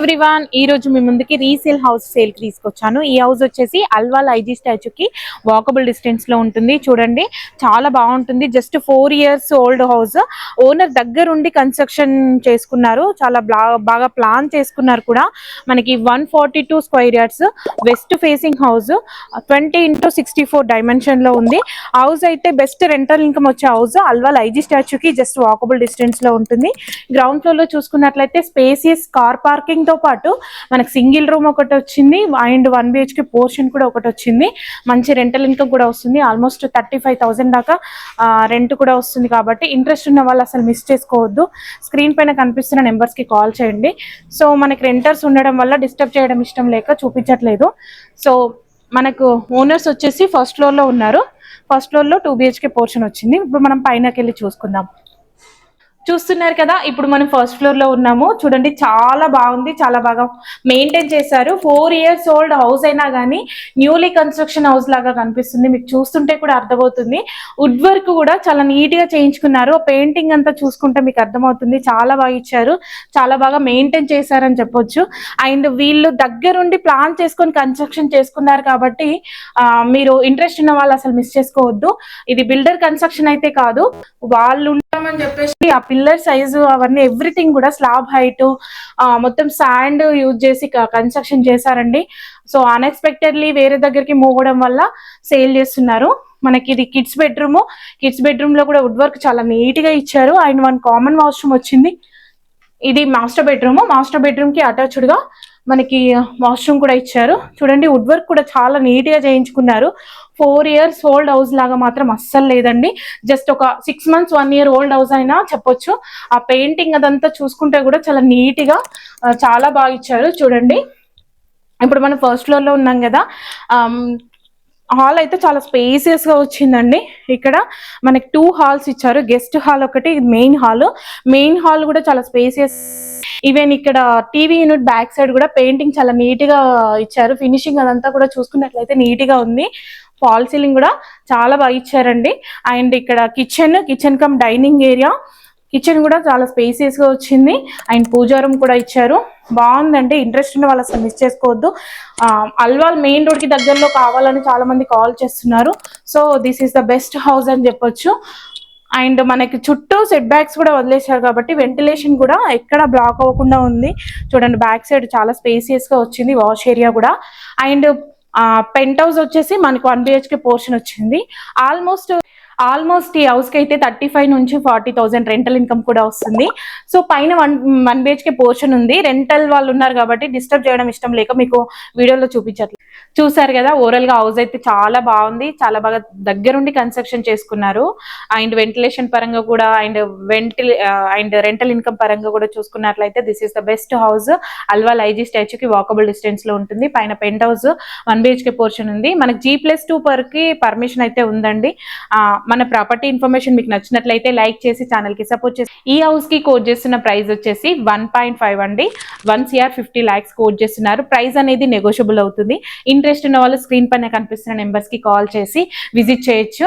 Everyone ఈ రోజు మీ ముందుకి రీసేల్ హౌస్ సేల్ కి తీసుకొచ్చాను. ఈ హౌస్ వచ్చేసి అల్వాల్ ఐజీ స్టాచ్యూకి వాకబుల్ డిస్టెన్స్ లో ఉంటుంది. చూడండి చాలా బాగుంటుంది. Just 4 years old house. Owner దగ్గరుండి కన్స్ట్రక్షన్ చేసుకున్నారు. చాలా బాగా ప్లాన్ చేసుకున్నారు కూడా. మనకి 142 square yards west facing house 20x64 dimension లో ఉంది. హౌస్ అయితే బెస్ట్ రెంటల్ ఇన్కమ్ వచ్చే హౌస్. అల్వాల్ ఐజీ స్టాచ్యూకి జస్ట్ వాకబుల్ డిస్టెన్స్ లో ఉంటుంది. గ్రౌండ్ ఫ్లోర్ లో చూసుకున్నట్లయితే స్పేసియస్ కార్ పార్కింగ్ తో పాటు మనకి సింగిల్ రూమ్ ఒకటి వచ్చింది అండ్ 1 BHK పోర్షన్ కూడా ఒకటి వచ్చింది. మంచి రెంటల్ ఇన్కమ్ కూడా వస్తుంది. ఆల్మోస్ట్ 35,000 దాకా రెంట్ కూడా వస్తుంది. కాబట్టి ఇంట్రెస్ట్ ఉన్న వాళ్ళు అసలు మిస్ చేసుకోవద్దు. స్క్రీన్ పైన కనిపిస్తున్న నెంబర్స్ కి కాల్ చేయండి. సో మనకి రెంటర్స్ ఉండడం వల్ల డిస్టర్బ్ చేయడం ఇష్టం లేక చూపించట్లేదు. సో మనకు ఓనర్స్ వచ్చేసి ఫస్ట్ ఫ్లోర్ లో ఉన్నారు. ఫస్ట్ ఫ్లోర్ లో 2 BHK పోర్షన్ వచ్చింది. ఇప్పుడు మనం పైనకి వెళ్ళి చూసుకుందాం. చూస్తున్నారు కదా, ఇప్పుడు మనం ఫస్ట్ ఫ్లోర్ లో ఉన్నాము. చూడండి చాలా బాగుంది, చాలా బాగా మెయింటైన్ చేశారు. 4 years ఓల్డ్ హౌస్ అయినా కానీ న్యూలీ కన్స్ట్రక్షన్ హౌస్ లాగా కనిపిస్తుంది. మీకు చూస్తుంటే కూడా అర్థమవుతుంది. వుడ్ వర్క్ కూడా చాలా నీట్ గా చేయించుకున్నారు. పెయింటింగ్ అంతా చూసుకుంటే మీకు అర్థమవుతుంది. చాలా బాగా ఇచ్చారు, చాలా బాగా మెయింటైన్ చేశారని చెప్పొచ్చు. అండ్ వీళ్ళు దగ్గరుండి ప్లాన్ చేసుకొని కన్స్ట్రక్షన్ చేసుకున్నారు కాబట్టి మీరు ఇంట్రెస్ట్ ఉన్న వాళ్ళు అసలు మిస్ చేసుకోవద్దు. ఇది బిల్డర్ కన్స్ట్రక్షన్ అయితే కాదు, వాళ్ళు ఉంటామని చెప్పేసి ఆ పిల్లర్ సైజు అవన్నీ ఎవ్రీథింగ్ కూడా స్లాబ్ హైట్ మొత్తం శాండ్ యూజ్ చేసి కన్స్ట్రక్షన్ చేశారండి. సో అన్ఎక్స్పెక్టెడ్లీ వేరే దగ్గరికి మూవ్ అవడం వల్ల సేల్ చేస్తున్నారు. మనకి ఇది కిడ్స్ బెడ్రూమ్ లో కూడా వుడ్ వర్క్ చాలా నీట్ గా ఇచ్చారు. అండ్ 1 కామన్ వాష్రూమ్ వచ్చింది. ఇది మాస్టర్ బెడ్రూమ్ కి అటాచ్డ్ గా మనకి వాష్రూమ్ కూడా ఇచ్చారు. చూడండి వుడ్ వర్క్ కూడా చాలా నీట్ గా చేయించుకున్నారు. 4 years ఓల్డ్ హౌస్ లాగా మాత్రం అస్సలు లేదండి. జస్ట్ ఒక 6 months 1 year ఓల్డ్ హౌస్ అయినా చెప్పొచ్చు. ఆ పెయింటింగ్ అదంతా చూసుకుంటే కూడా చాలా నీట్ గా చాలా బాగా ఇచ్చారు. చూడండి ఇప్పుడు మనం ఫస్ట్ ఫ్లోర్ లో ఉన్నాం కదా. హాల్ అయితే చాలా స్పేసియస్ గా వచ్చిందండి. ఇక్కడ మనకి 2 హాల్స్ ఇచ్చారు. గెస్ట్ హాల్ ఒకటి, మెయిన్ హాల్ కూడా చాలా స్పేసియస్. ఈవెన్ ఇక్కడ టీవీ యూనిట్ బ్యాక్ సైడ్ కూడా పెయింటింగ్ చాలా నీట్ గా ఇచ్చారు. ఫినిషింగ్ అదంతా కూడా చూసుకున్నట్లయితే నీట్ గా ఉంది. ఫాల్ సీలింగ్ కూడా చాలా బాగా ఇచ్చారండి. అండ్ ఇక్కడ kitchen cum dining area. Kitchen కూడా చాలా స్పేసియస్ గా వచ్చింది. అండ్ పూజా రూమ్ కూడా ఇచ్చారు. బాగుందండి. ఇంట్రెస్ట్ ఉన్న వాళ్ళు అసలు మిస్ చేసుకోవద్దు. అల్వాల్ మెయిన్ రోడ్ కి దగ్గరలో కావాలని చాలా మంది కాల్ చేస్తున్నారు. So this is the best house అని చెప్పొచ్చు. అండ్ మనకి చుట్టూ సెట్ బ్యాక్స్ కూడా వదిలేశారు కాబట్టి వెంటిలేషన్ కూడా ఎక్కడ బ్లాక్ అవ్వకుండా ఉంది. చూడండి బ్యాక్ సైడ్ చాలా స్పేసియస్ గా వచ్చింది. వాష్ ఏరియా కూడా. అండ్ పెంట్ హౌస్ వచ్చేసి మనకు 1 BHK పోర్షన్ వచ్చింది. ఆల్మోస్ట్ ఈ హౌస్ కి అయితే 35 నుంచి 40,000 రెంటల్ ఇన్కమ్ కూడా వస్తుంది. సో పైన 1 BHK పోర్షన్ ఉంది. రెంటల్ వాళ్ళు ఉన్నారు కాబట్టి డిస్టర్బ్ చేయడం ఇష్టం లేక మీకు వీడియోలో చూపించట్లేదు. చూసారు కదా, ఓవరాల్ గా హౌస్ అయితే చాలా బాగుంది. చాలా బాగా దగ్గరుండి కన్స్ట్రక్షన్ చేసుకున్నారు. అండ్ వెంటిలేషన్ పరంగా కూడా అండ్ రెంటల్ ఇన్కమ్ పరంగా కూడా చూసుకున్నట్లయితే this is the best house. Alwal IG స్టాచ్యూకి వాకబుల్ డిస్టెన్స్ లో ఉంటుంది. పైన పెంట్ హౌస్ 1 BHK పోర్షన్ ఉంది. మనకి G+2 కి పర్మిషన్ అయితే ఉందండి. మన ప్రాపర్టీ ఇన్ఫర్మేషన్ మీకు నచ్చినట్లయితే లైక్ చేసి ఛానల్ కి సపోర్ట్ చేసి. ఈ హౌస్ కి కోట్ చేస్తున్న ప్రైస్ వచ్చేసి 1.5 అండి. 1,50 lakhs కోట్ చేస్తున్నారు. ప్రైస్ అనేది నెగోషియబుల్ అవుతుంది. ఇంట్రెస్ట్ ఉన్న వాళ్ళు స్క్రీన్ పైన కనిపిస్తున్న నెంబర్స్ కి కాల్ చేసి విజిట్ చేయొచ్చు.